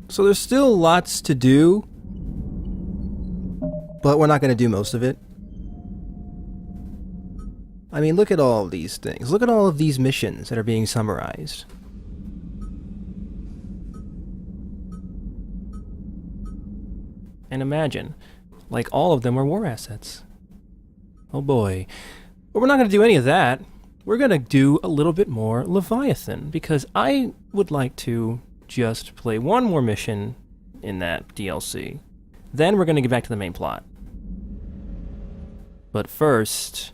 So there's still lots to do, but we're not going to do most of it. I mean, look at all of these things. Look at all of these missions that are being summarized. And imagine, like all of them are war assets. Oh boy. But we're not going to do any of that. We're going to do a little bit more Leviathan, because I would like to just play one more mission in that DLC. Then we're going to get back to the main plot. But first,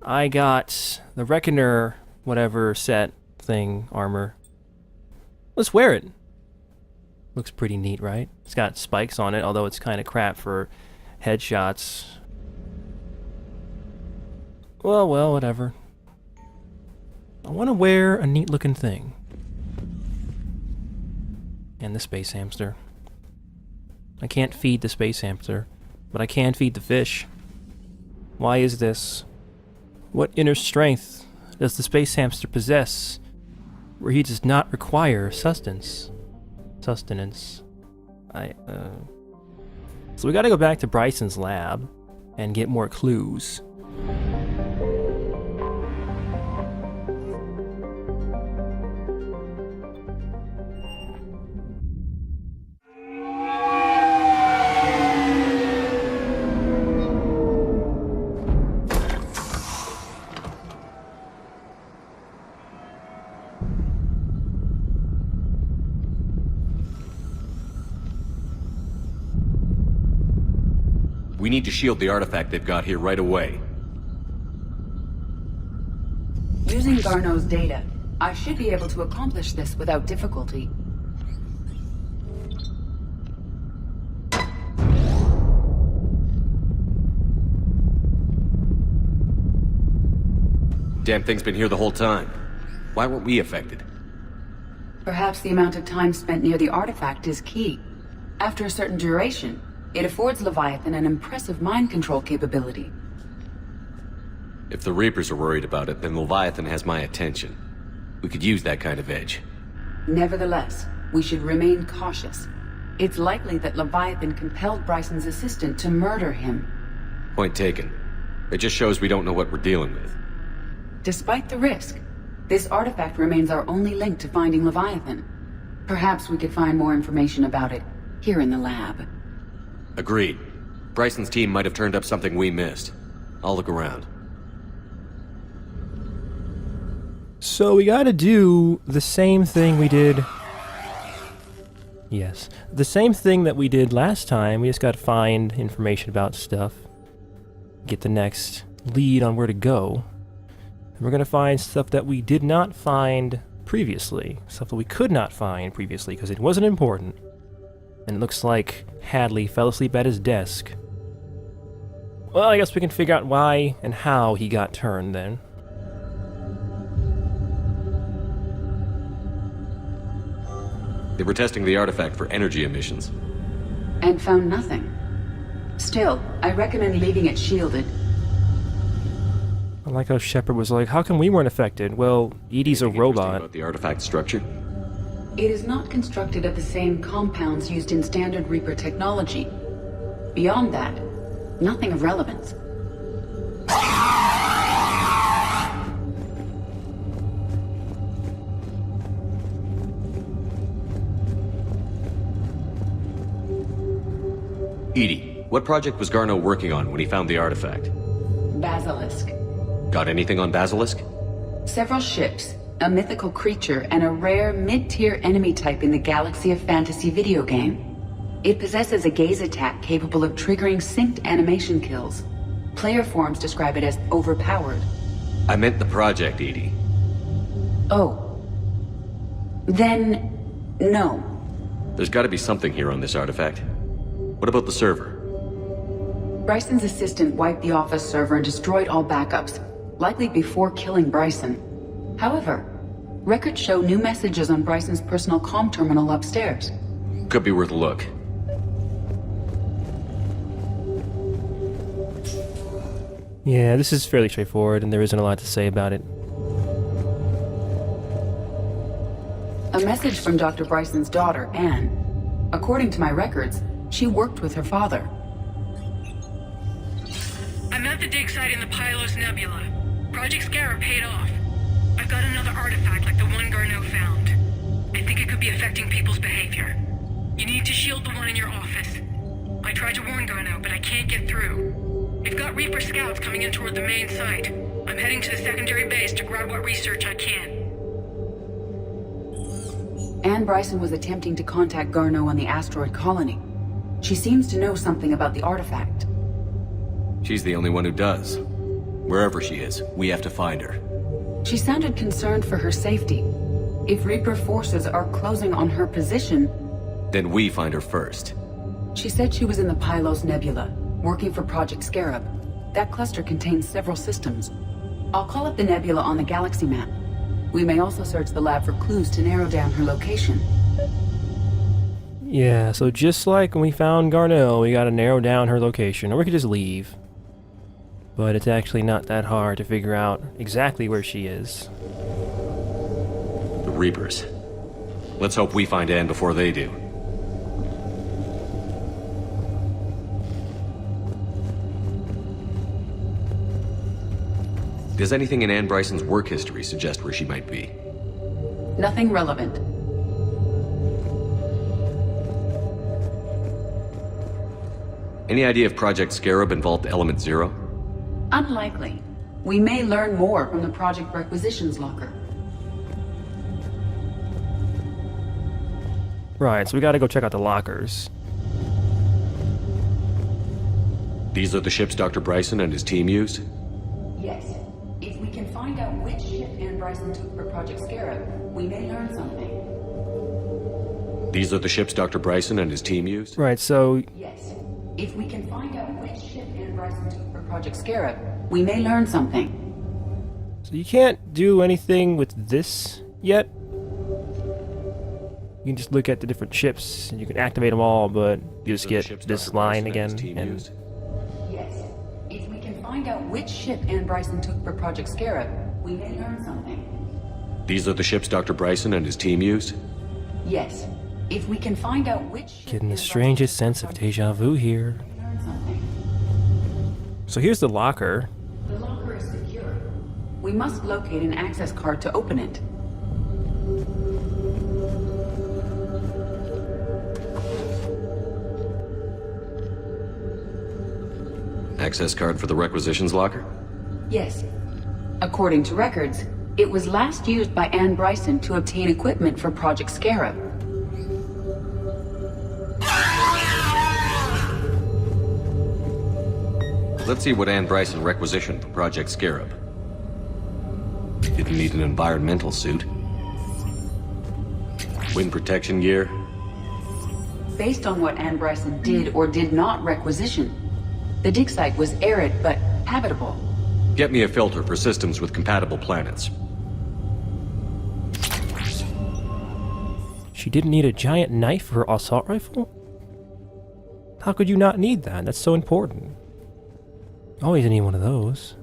I got the Reckoner, whatever set thing, armor. Let's wear it. Looks pretty neat, right? It's got spikes on it, although it's kind of crap for headshots. Well, whatever. I want to wear a neat looking thing. And the space hamster. I can't feed the space hamster, but I can feed the fish. Why is this? What inner strength does the space hamster possess where he does not require sustenance? So we gotta go back to Bryson's lab and get more clues. We need to shield the artifact they've got here right away. Using Garneau's data, I should be able to accomplish this without difficulty. Damn thing's been here the whole time. Why weren't we affected? Perhaps the amount of time spent near the artifact is key. After a certain duration, it affords Leviathan an impressive mind control capability. If the Reapers are worried about it, then Leviathan has my attention. We could use that kind of edge. Nevertheless, we should remain cautious. It's likely that Leviathan compelled Bryson's assistant to murder him. Point taken. It just shows we don't know what we're dealing with. Despite the risk, this artifact remains our only link to finding Leviathan. Perhaps we could find more information about it here in the lab. Agreed. Bryson's team might have turned up something we missed. I'll look around. So we gotta do the same thing we did... Yes. The same thing that we did last time. We just gotta find information about stuff. Get the next lead on where to go. And we're gonna find stuff that we did not find previously. Stuff that we could not find previously because it wasn't important. And it looks like Hadley fell asleep at his desk. Well, I guess we can figure out why and how he got turned then. They were testing the artifact for energy emissions. And found nothing. Still, I recommend leaving it shielded. I like how Shepard was like, how come we weren't affected? Well, Edie's a robot. About the artifact structure? It is not constructed of the same compounds used in standard Reaper technology. Beyond that, nothing of relevance. Edie, what project was Garneau working on when he found the artifact? Basilisk. Got anything on Basilisk? Several ships, a mythical creature, and a rare mid-tier enemy type in the Galaxy of Fantasy video game. It possesses a gaze attack capable of triggering synced animation kills. Player forums describe it as overpowered. I meant the project, Edie. Oh. Then, no. There's gotta be something here on this artifact. What about the server? Bryson's assistant wiped the office server and destroyed all backups, likely before killing Bryson. However, records show new messages on Bryson's personal comm terminal upstairs. Could be worth a look. Yeah, this is fairly straightforward, and there isn't a lot to say about it. A message from Dr. Bryson's daughter, Anne. According to my records, she worked with her father. I'm at the dig site in the Pylos Nebula. Project Scarab paid off. I've got another artifact like the one Garneau found. I think it could be affecting people's behavior. You need to shield the one in your office. I tried to warn Garneau, but I can't get through. We've got Reaper scouts coming in toward the main site. I'm heading to the secondary base to grab what research I can. Anne Bryson was attempting to contact Garneau on the asteroid colony. She seems to know something about the artifact. She's the only one who does. Wherever she is, we have to find her. She sounded concerned for her safety. If Reaper forces are closing on her position... Then we find her first. She said she was in the Pylos Nebula, working for Project Scarab. That cluster contains several systems. I'll call up the nebula on the galaxy map. We may also search the lab for clues to narrow down her location. Yeah, so just like when we found Garneau, we gotta narrow down her location, or we could just leave. But it's actually not that hard to figure out exactly where she is. The Reapers. Let's hope we find Anne before they do. Does anything in Anne Bryson's work history suggest where she might be? Nothing relevant. Any idea if Project Scarab involved Element Zero? Unlikely. We may learn more from the project requisitions locker. Right, so we gotta go check out the lockers. These are the ships Dr. Bryson and his team used? Yes. If we can find out which ship Anne Bryson took for Project Scarab, we may learn something. These are the ships Dr. Bryson and his team used? Right, so... Yes. If we can find out which ship Anne Bryson took for Project Scarab, we may learn something. So you can't do anything with this yet? You can just look at the different ships, and you can activate them all, but you just get this line again, and... Yes. If we can find out which ship Anne Bryson took for Project Scarab, we may learn something. These are the ships Dr. Bryson and his team used? Yes. If we can find out which ship Getting the Anne strangest Bryson sense took of for Project deja vu here. Scarab, we may learn something. So here's the locker. The locker is secure. We must locate an access card to open it. Access card for the requisitions locker? Yes. According to records, it was last used by Anne Bryson to obtain equipment for Project Scarab. Let's see what Anne Bryson requisitioned for Project Scarab. Didn't need an environmental suit. Wind protection gear. Based on what Anne Bryson did or did not requisition, the dig site was arid but habitable. Get me a filter for systems with compatible planets. She didn't need a giant knife for her assault rifle? How could you not need that? That's so important. Always need one of those.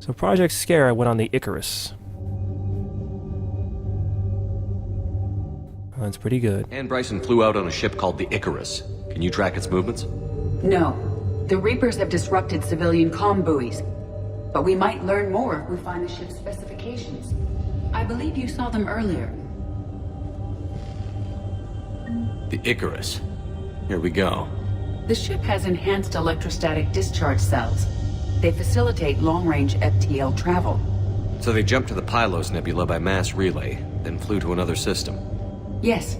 So Project Scarab went on the Icarus. That's pretty good. Anne Bryson flew out on a ship called the Icarus. Can you track its movements? No. The Reapers have disrupted civilian comm buoys. But we might learn more if we find the ship's specifications. I believe you saw them earlier. The Icarus. Here we go. The ship has enhanced electrostatic discharge cells. They facilitate long-range FTL travel. So they jumped to the Pylos Nebula by mass relay, then flew to another system. Yes.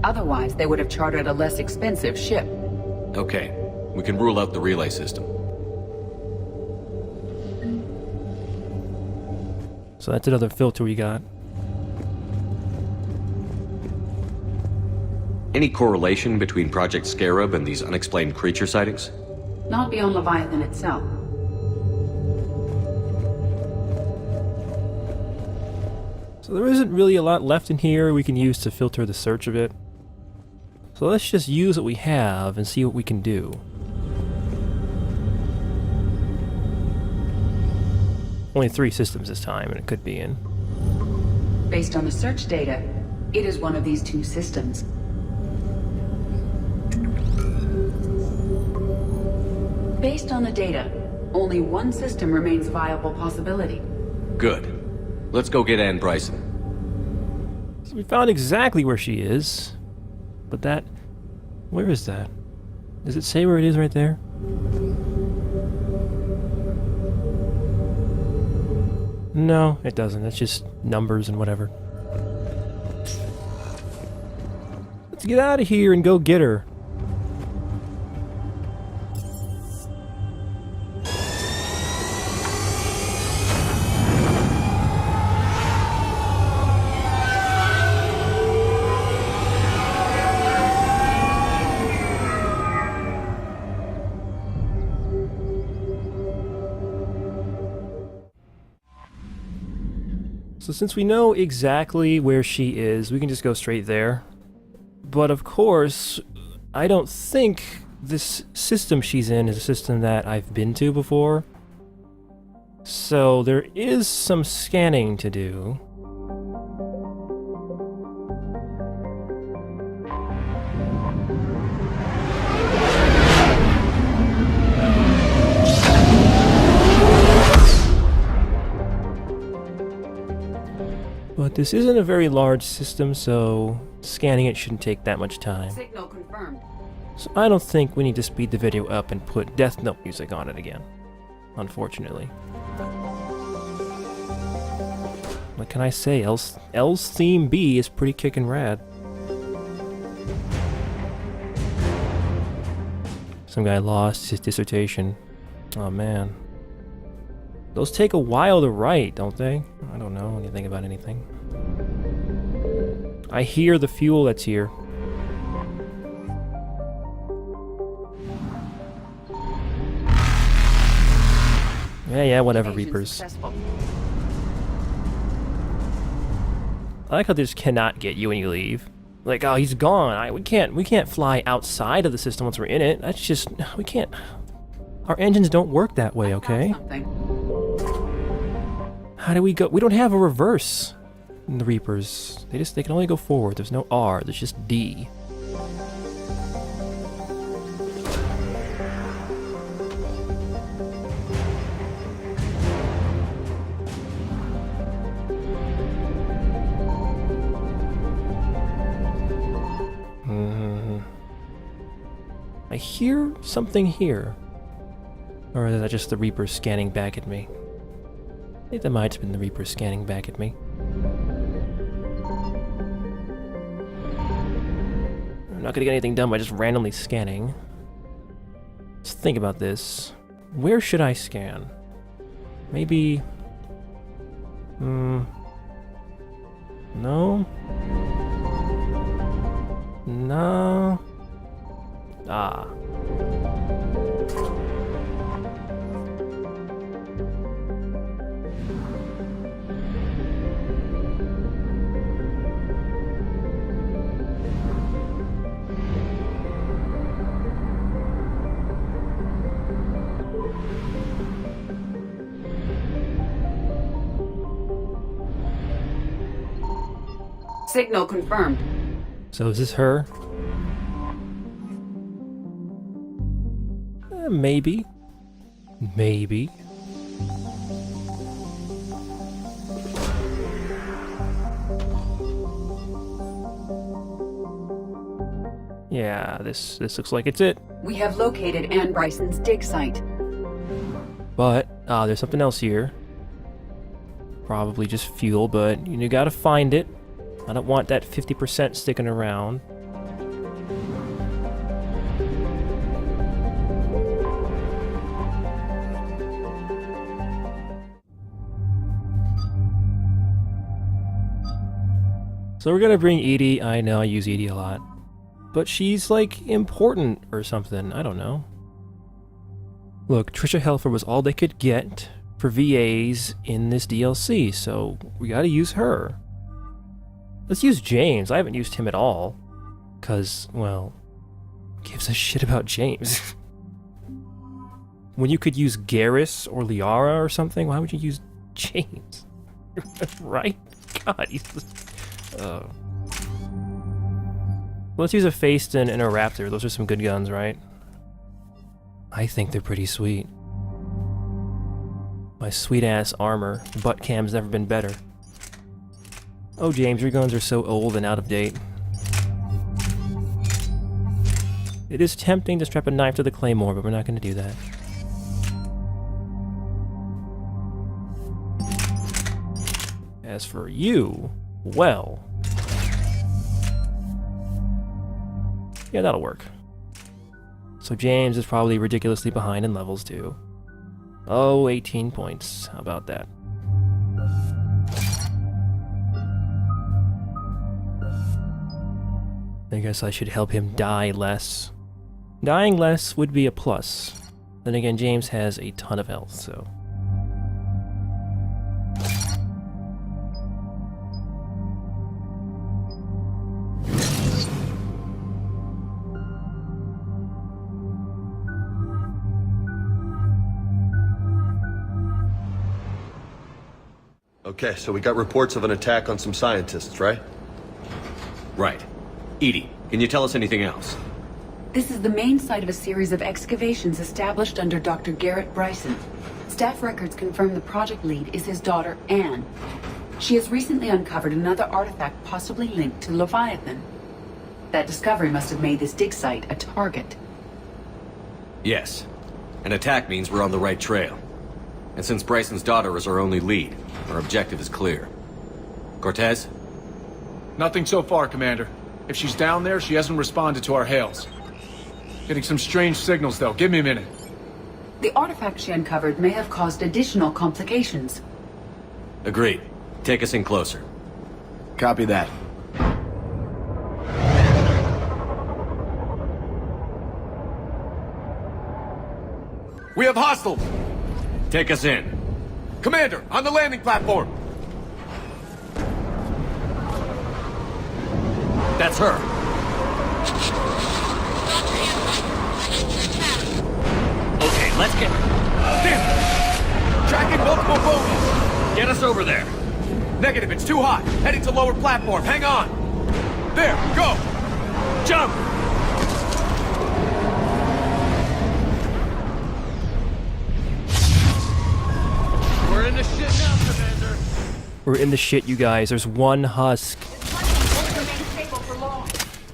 Otherwise, they would have chartered a less expensive ship. Okay, we can rule out the relay system. So that's another filter we got. Any correlation between Project Scarab and these unexplained creature sightings? Not beyond Leviathan itself. So there isn't really a lot left in here we can use to filter the search of it. So let's just use what we have and see what we can do. Only 3 systems this time, and it could be in. Based on the search data, It is one of these two systems. Based on the data, only one system remains a viable possibility. Good. Let's go get Ann Bryson. So we found exactly where she is. But that... Where is that? Does it say where it is right there? No, it doesn't. It's just numbers and whatever. Let's get out of here and go get her. So since we know exactly where she is, we can just go straight there. But of course, I don't think this system she's in is a system that I've been to before. So there is some scanning to do. But this isn't a very large system, so scanning it shouldn't take that much time. Signal confirmed. So I don't think we need to speed the video up and put Death Note music on it again. Unfortunately. What can I say? L's theme B is pretty kickin' rad. Some guy lost his dissertation. Oh man. Those take a while to write, don't they? I don't know anything about anything. I hear the fuel that's here. Yeah, whatever, Evasion Reapers. successful. I like how they just cannot get you when you leave. Like, oh, he's gone. We can't fly outside of the system once we're in it. That's just, we can't. Our engines don't work that way, okay? Something. How do we go? We don't have a reverse in the Reapers. They can only go forward. There's no R. There's just D. I hear something here. Or is that just the Reaper scanning back at me? I think that might have been the Reaper scanning back at me. I'm not gonna get anything done by just randomly scanning. Let's think about this. Where should I scan? Maybe... No? No? Ah. Signal confirmed. So is this her? Maybe. Maybe. Yeah, this looks like it's it. We have located Ann Bryson's dig site. But, there's something else here. Probably just fuel, but you gotta find it. I don't want that 50% sticking around. So we're gonna bring Edie. I know I use Edie a lot. But she's, like, important or something. I don't know. Look, Trisha Helfer was all they could get for VAs in this DLC, so we gotta use her. Let's use James. I haven't used him at all. 'Cause, well, gives a shit about James. When you could use Garrus or Liara or something, why would you use James? Right? God, he's... Let's use a Phaeston and a Raptor. Those are some good guns, right? I think they're pretty sweet. My sweet-ass armor. The butt cam's never been better. Oh, James, your guns are so old and out of date. It is tempting to strap a knife to the claymore, but we're not going to do that. As for you, well... yeah, that'll work. So James is probably ridiculously behind in levels too. Oh, 18 points. How about that? I guess I should help him die less. Dying less would be a plus. Then again, James has a ton of health, so... Okay, so we got reports of an attack on some scientists, right? Right. Edie, can you tell us anything else? This is the main site of a series of excavations established under Dr. Garrett Bryson. Staff records confirm the project lead is his daughter, Anne. She has recently uncovered another artifact possibly linked to Leviathan. That discovery must have made this dig site a target. Yes. An attack means we're on the right trail. And since Bryson's daughter is our only lead, our objective is clear. Cortez? Nothing so far, Commander. If she's down there, she hasn't responded to our hails. Getting some strange signals, though. Give me a minute. The artifact she uncovered may have caused additional complications. Agreed. Take us in closer. Copy that. We have hostiles! Take us in. Commander, on the landing platform! That's her. Okay, let's get... Damn! Tracking multiple bogies! Get us over there. Negative, it's too hot. Heading to lower platform, hang on! There, go! Jump! We're in the shit now, Commander. We're in the shit, you guys. There's one husk.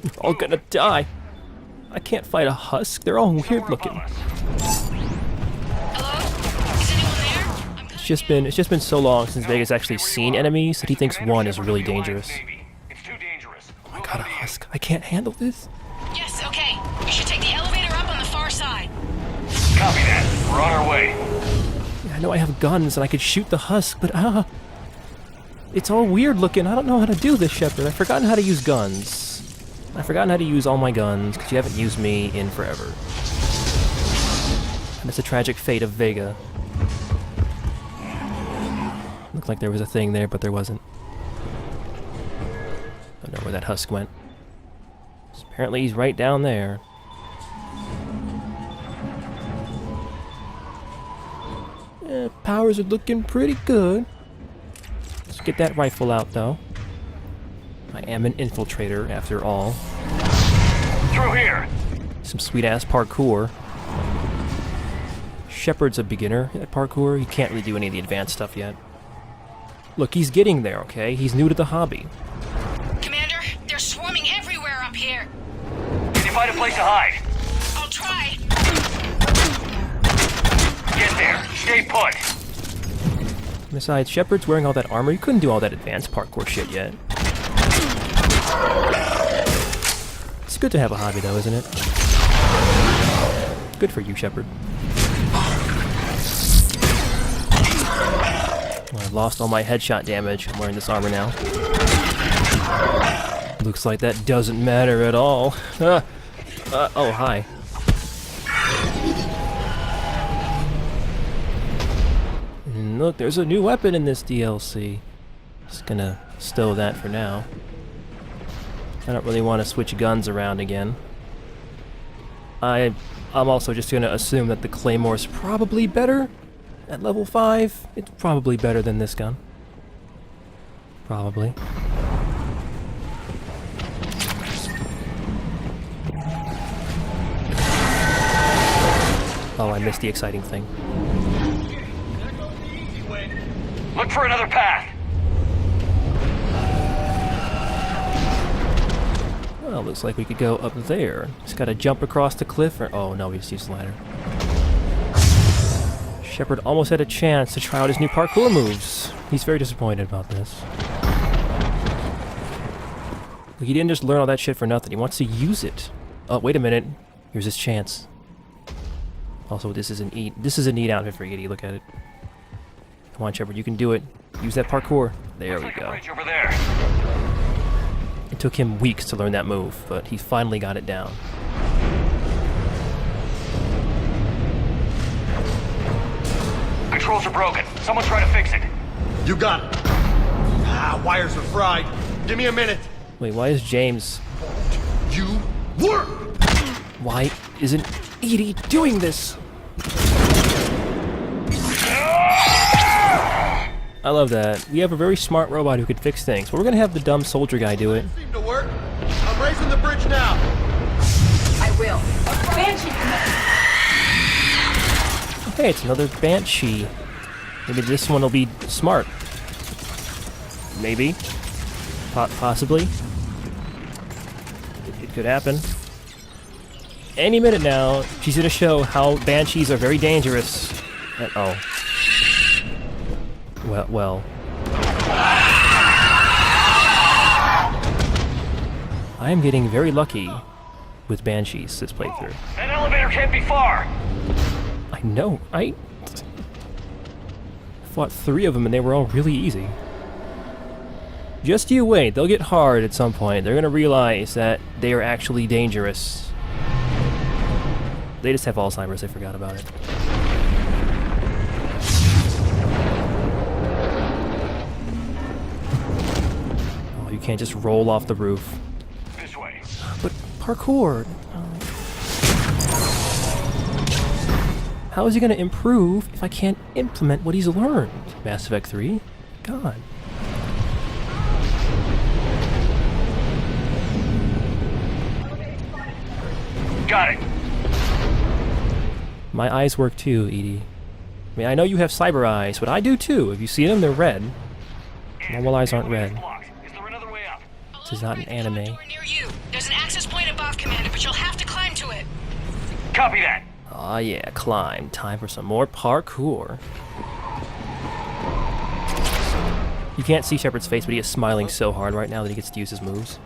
We're all gonna die. I can't fight a husk. They're all weird looking. Hello? Is anyone there? It's just been so long since Vega's actually seen enemies that he thinks one is really dangerous. Oh my god, a husk. I can't handle this. Yes, okay. You should take the elevator up on the far side. Copy that. We're on our way. Yeah, I know I have guns and I could shoot the husk, but it's all weird looking. I don't know how to do this, Shepard. I've forgotten how to use guns. I've forgotten how to use all my guns because you haven't used me in forever. And it's a tragic fate of Vega. Looked like there was a thing there, but there wasn't. I don't know where that husk went. Apparently he's right down there. Powers are looking pretty good. Let's get that rifle out, though. I am an infiltrator, after all. Through here. Some sweet-ass parkour. Shepard's a beginner at parkour. He can't really do any of the advanced stuff yet. Look, he's getting there, okay? He's new to the hobby. Commander, they're swarming everywhere up here. Can you find a place to hide? I'll try. Get there. Stay put. Besides, Shepard's wearing all that armor. You couldn't do all that advanced parkour shit yet. It's good to have a hobby, though, isn't it? Good for you, Shepard. Well, I've lost all my headshot damage. I'm wearing this armor now. Looks like that doesn't matter at all. Oh, hi. And look, there's a new weapon in this DLC. Just gonna stow that for now. I don't really want to switch guns around again. I'm also just gonna assume that the Claymore's probably better at level 5. It's probably better than this gun. Probably. Oh, I missed the exciting thing. Look for another path. Well, looks like we could go up there. Just gotta jump across the cliff, or... Oh, no, we just used the ladder. Shepard almost had a chance to try out his new parkour moves. He's very disappointed about this. He didn't just learn all that shit for nothing. He wants to use it. Oh, wait a minute. Here's his chance. Also, this is a neat outfit for Edie. Look at it. Come on, Shepard, you can do it. Use that parkour. There we go. Bridge over there. It took him weeks to learn that move, but he finally got it down. Controls are broken. Someone try to fix it. You got it. Ah, wires are fried. Give me a minute. Wait, why is James... You work! Why isn't Edie doing this? I love that. We have a very smart robot who could fix things, but we're gonna have the dumb soldier guy do it. Seem to work. I'm raising the bridge now. I will. Banshee command. Okay, it's another Banshee. Maybe this one will be smart. Maybe. Possibly. It could happen. Any minute now, she's gonna show how Banshees are very dangerous. Oh. Well. I am getting very lucky with Banshees this playthrough. That elevator can't be far. I know, I fought 3 of them and they were all really easy. Just you wait, they'll get hard at some point. They're gonna realize that they are actually dangerous. They just have Alzheimer's, they forgot about it. Oh, you can't just roll off the roof. This way. But parkour... How is he gonna improve if I can't implement what he's learned? Mass Effect 3? God. Got it. My eyes work too, Edie. I mean, I know you have cyber eyes, but I do too. If you see them, they're red. Normal eyes aren't red. Is there another way up? This is not an anime. Door near you. There's an access point above, Commander, but you'll have to climb to it. Copy that. Aw yeah, climb. Time for some more parkour. You can't see Shepard's face, but he is smiling so hard right now that he gets to use his moves.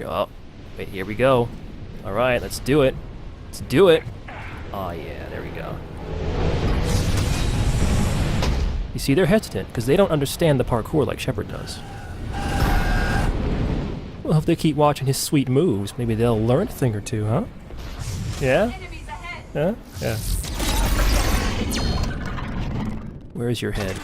Oh, wait, here we go. Alright, let's do it. Let's do it. Aw yeah, there we go. You see, they're hesitant, because they don't understand the parkour like Shepard does. Well, if they keep watching his sweet moves, maybe they'll learn a thing or two, huh? Yeah? Huh? Yeah. Where's your head?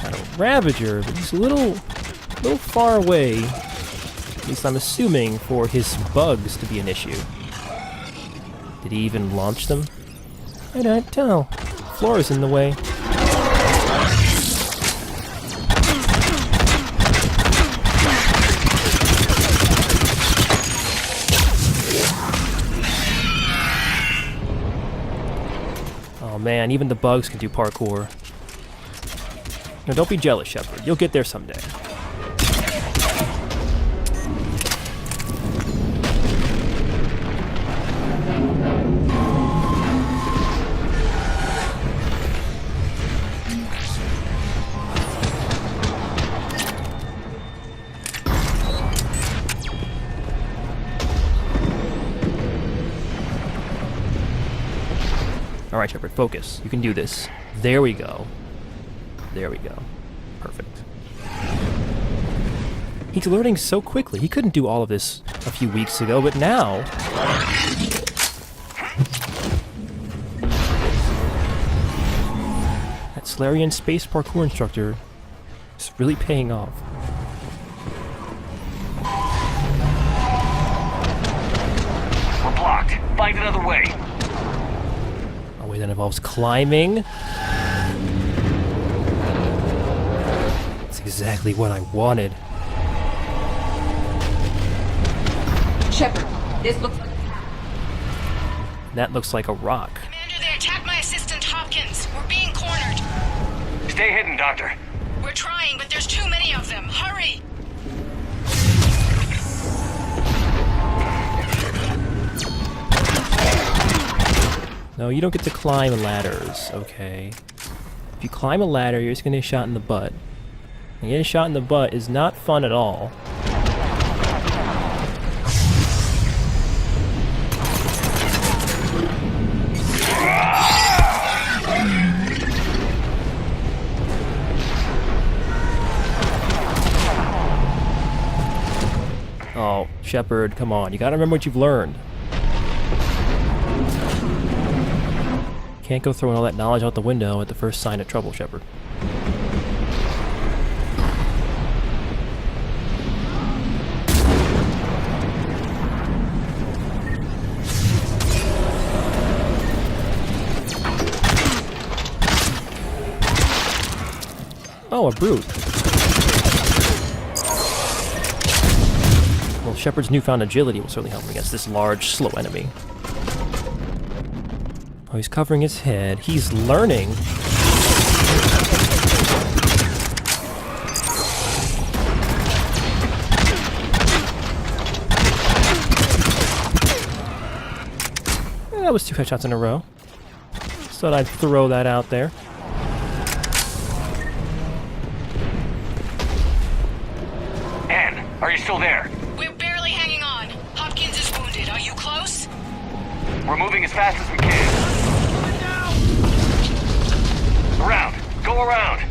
Got a Ravager, but he's a little far away. At least I'm assuming for his bugs to be an issue. Did he even launch them? I don't know. Floor is in the way. Oh man, even the bugs can do parkour. Now don't be jealous, Shepard. You'll get there someday. Alright, Shepard, focus. You can do this. There we go. There we go. Perfect. He's learning so quickly. He couldn't do all of this a few weeks ago, but now... That Salarian space parkour instructor is really paying off. We're blocked. Find another way. A way that involves climbing. That's exactly what I wanted. Shepard, this looks like... That looks like a rock. Commander, they attacked my assistant Hopkins. We're being cornered. Stay hidden, Doctor. We're trying, but there's too many of them. Hurry! No, you don't get to climb ladders, okay? If you climb a ladder, you're just gonna get shot in the butt. And getting shot in the butt is not fun at all. Oh, Shepard, come on. You gotta remember what you've learned. Can't go throwing all that knowledge out the window at the first sign of trouble, Shepard. Oh, a brute. Well, Shepard's newfound agility will certainly help him against this large, slow enemy. Oh, he's covering his head. He's learning. That was 2 headshots in a row. Just thought I'd throw that out there. Anne, are you still there? We're barely hanging on. Hopkins is wounded. Are you close? We're moving as fast as we can. Around! Go around!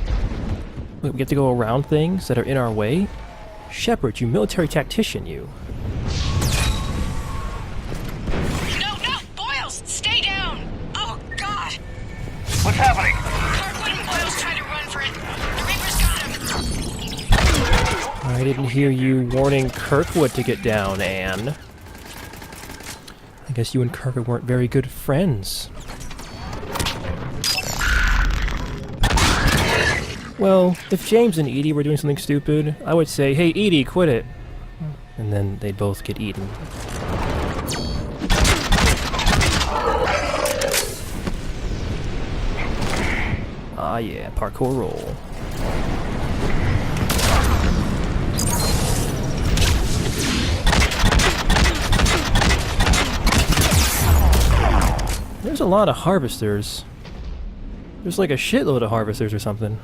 Wait, we get to go around things that are in our way? Shepard, you military tactician, you. No, Boyles! Stay down! Oh, God! What's happening? Kirkwood and Boyles tried to run for it. The Reapers got him. I didn't hear you warning Kirkwood to get down, Anne. I guess you and Kirkwood weren't very good friends. Well, if James and Edie were doing something stupid, I would say, hey Edie, quit it. And then they'd both get eaten. Ah yeah, parkour roll. There's a lot of harvesters. There's like a shitload of harvesters or something.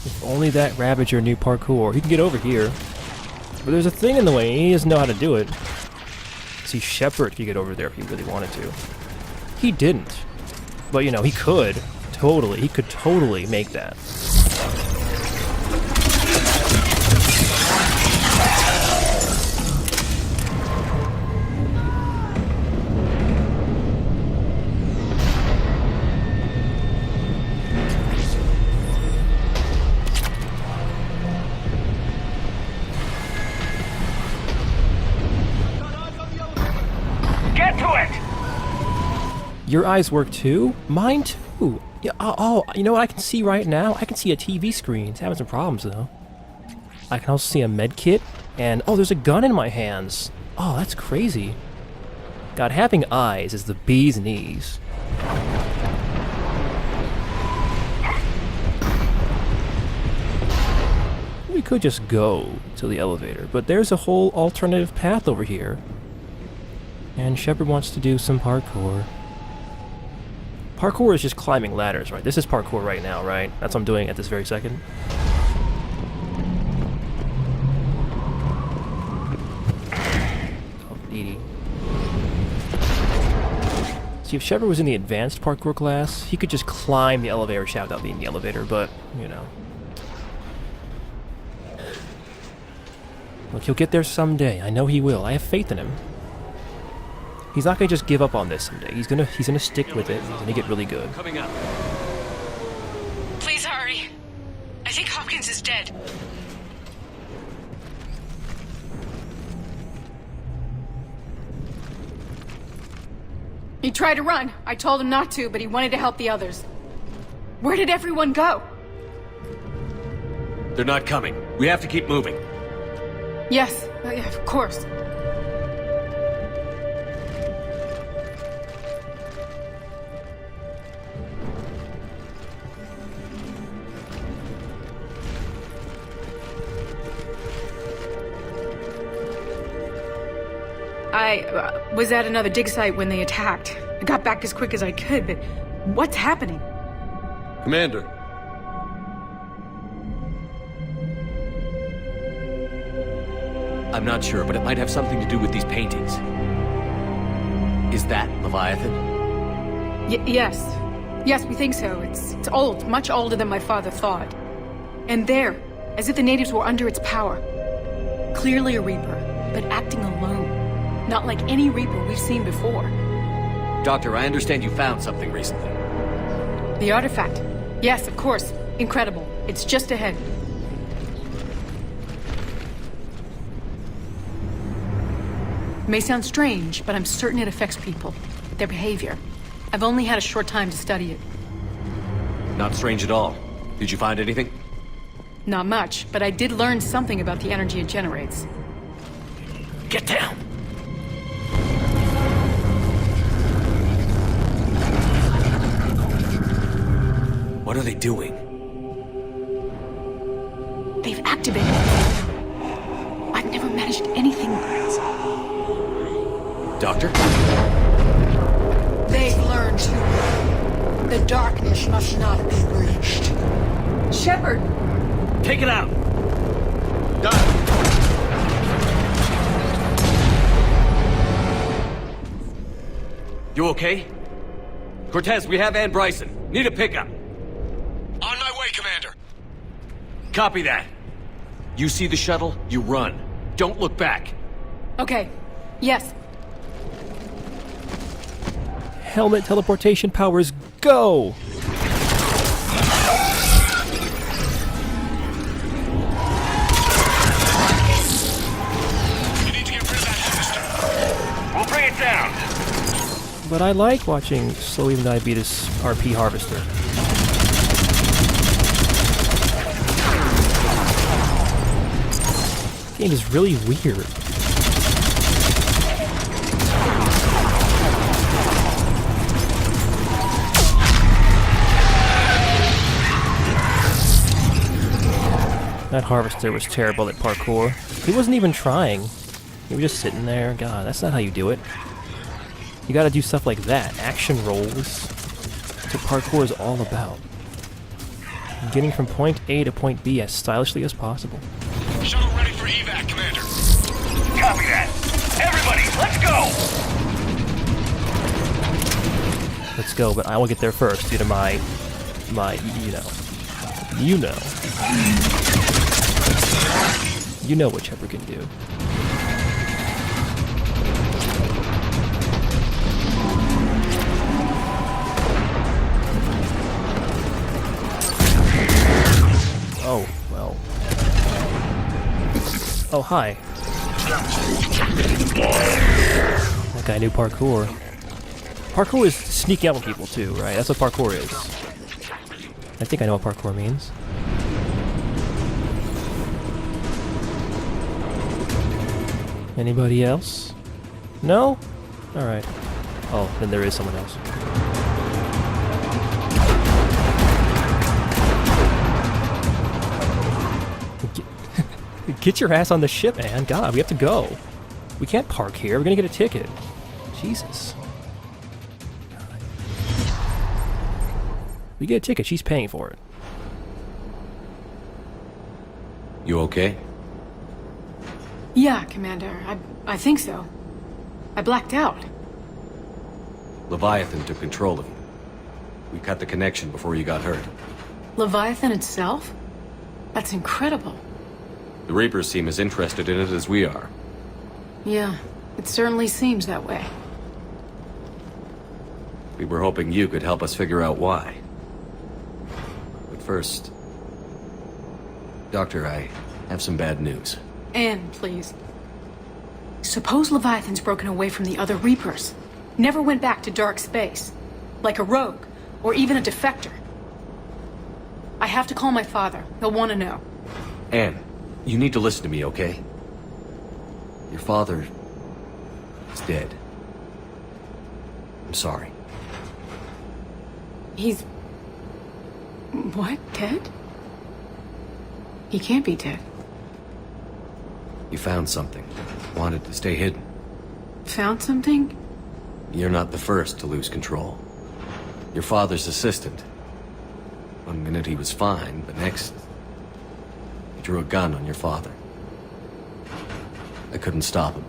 If only that Ravager knew parkour. He can get over here. But there's a thing in the way, and he doesn't know how to do it. See, Shepard could get over there if he really wanted to. He didn't. But, you know, he could. Totally. He could totally make that. Get to it! Your eyes work too? Mine too. Yeah, oh, you know what I can see right now? I can see a TV screen. It's having some problems though. I can also see a med kit, and oh, there's a gun in my hands. Oh, that's crazy. God, having eyes is the bee's knees. We could just go to the elevator, but there's a whole alternative path over here. And Shepard wants to do some parkour. Parkour is just climbing ladders, right? This is parkour right now, right? That's what I'm doing at this very second. Oh, Edie. See, if Shepard was in the advanced parkour class, he could just climb the elevator shaft without being in the elevator, but, you know. Look, he'll get there someday. I know he will. I have faith in him. He's not gonna just give up on this someday. He's gonna stick with it. He's gonna get really good. Coming up. Please hurry. I think Hopkins is dead. He tried to run. I told him not to, but he wanted to help the others. Where did everyone go? They're not coming. We have to keep moving. Yes, yeah, of course. I was at another dig site when they attacked. I got back as quick as I could, but what's happening? Commander. I'm not sure, but it might have something to do with these paintings. Is that Leviathan? Yes. Yes, we think so. It's old, much older than my father thought. And there, as if the natives were under its power. Clearly a Reaper, but acting alone. Not like any Reaper we've seen before. Doctor, I understand you found something recently. The artifact. Yes, of course. Incredible. It's just ahead. May sound strange, but I'm certain it affects people. Their behavior. I've only had a short time to study it. Not strange at all. Did you find anything? Not much, but I did learn something about the energy it generates. Get down! What are they doing? They've activated it. I've never managed anything. Doctor? They've learned to. The darkness must not be breached. Shepard! Take it out! Done. You okay? Cortez, we have Ann Bryson. Need a pickup. On my way, Commander. Copy that. You see the shuttle, you run. Don't look back. Okay. Yes. Helmet teleportation powers, go! You need to get rid of that harvester. We'll bring it down. But I like watching Slow Even Diabetes RP Harvester. This game is really weird. That harvester was terrible at parkour. He wasn't even trying. He was just sitting there. God, that's not how you do it. You gotta do stuff like that. Action rolls. That's what parkour is all about. Getting from point A to point B as stylishly as possible. Shuttle ready for evac, Commander. Copy that. Everybody, let's go. Let's go, but I will get there first due to my, you know what Shepard can do. Oh, well. Oh, hi. That guy knew parkour. Parkour is sneaking out on people too, right? That's what parkour is. I think I know what parkour means. Anybody else? No? Alright. Oh, then there is someone else. Get your ass on the ship, man. God, we have to go. We can't park here. We're gonna get a ticket. Jesus. God. We get a ticket. She's paying for it. You okay? Yeah, Commander. I think so. I blacked out. Leviathan took control of you. We cut the connection before you got hurt. Leviathan itself? That's incredible. The Reapers seem as interested in it as we are. Yeah, it certainly seems that way. We were hoping you could help us figure out why. But first... Doctor, I have some bad news. Anne, please. Suppose Leviathan's broken away from the other Reapers. Never went back to dark space. Like a rogue, or even a defector. I have to call my father. He'll want to know. Anne, you need to listen to me, okay? Your father is dead. I'm sorry. He's... what? Dead? He can't be dead. You found something. Wanted to stay hidden. Found something? You're not the first to lose control. Your father's assistant. One minute he was fine, the next... he drew a gun on your father. I couldn't stop him.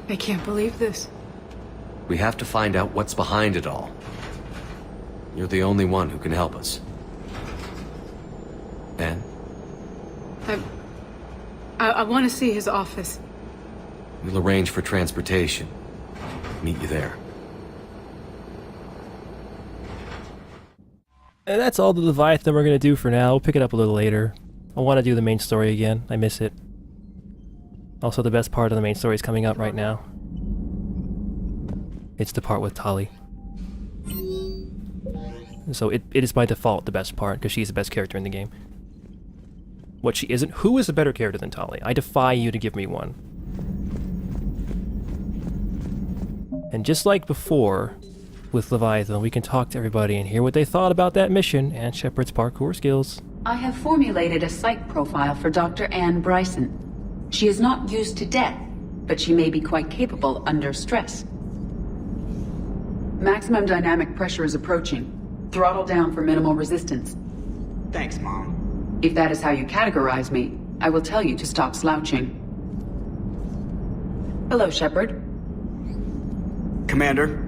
I can't believe this. We have to find out what's behind it all. You're the only one who can help us. Anne? I want to see his office. We'll arrange for transportation. Meet you there. And that's all the Leviathan we're going to do for now. We'll pick it up a little later. I want to do the main story again. I miss it. Also, the best part of the main story is coming up right now. It's the part with Tali. So it is by default the best part, because she's the best character in the game. What she isn't, who is a better character than Tali? I defy you to give me one. And just like before, with Leviathan, we can talk to everybody and hear what they thought about that mission and Shepard's parkour skills. I have formulated a psych profile for Dr. Anne Bryson. She is not used to death, but she may be quite capable under stress. Maximum dynamic pressure is approaching. Throttle down for minimal resistance. Thanks, Mom. If that is how you categorize me, I will tell you to stop slouching. Hello, Shepard. Commander?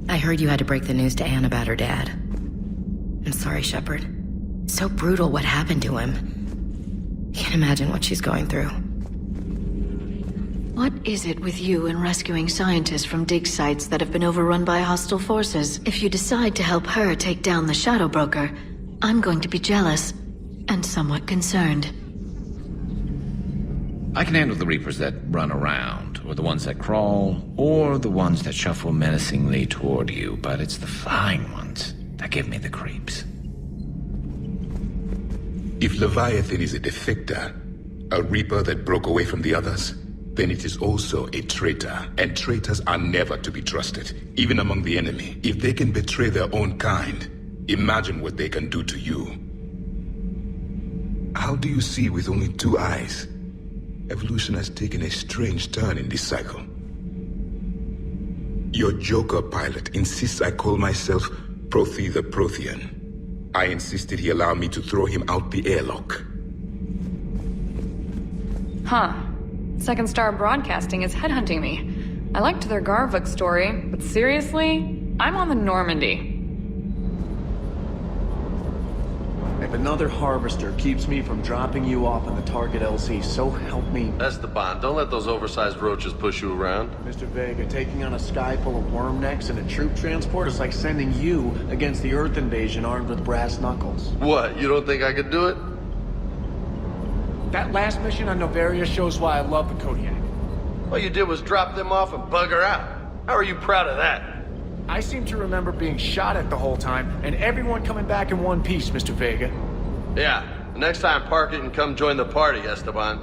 I heard you had to break the news to Anne about her dad. I'm sorry, Shepard. So brutal what happened to him. Can't imagine what she's going through. What is it with you and rescuing scientists from dig sites that have been overrun by hostile forces? If you decide to help her take down the Shadow Broker, I'm going to be jealous and somewhat concerned. I can handle the Reapers that run around, or the ones that crawl, or the ones that shuffle menacingly toward you, but it's the flying ones that give me the creeps. If Leviathan is a defector, a Reaper that broke away from the others, then it is also a traitor, and traitors are never to be trusted, even among the enemy. If they can betray their own kind, imagine what they can do to you. How do you see with only two eyes? Evolution has taken a strange turn in this cycle. Your Joker pilot insists I call myself Prothi the Prothean. I insisted he allow me to throw him out the airlock. Huh. Second Star Broadcasting is headhunting me. I liked their Garvuk story, but seriously, I'm on the Normandy. If another Harvester keeps me from dropping you off on the target LZ, so help me... Esteban, don't let those oversized roaches push you around. Mr. Vega, taking on a sky full of worm necks and a troop transport is like sending you against the Earth invasion armed with brass knuckles. What, you don't think I could do it? That last mission on Novaria shows why I love the Kodiak. All you did was drop them off and bugger out. How are you proud of that? I seem to remember being shot at the whole time, and everyone coming back in one piece, Mr. Vega. Yeah, next time park it and come join the party, Esteban.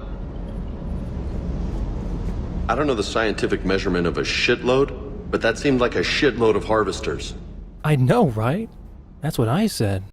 I don't know the scientific measurement of a shitload, but that seemed like a shitload of harvesters. I know, right? That's what I said.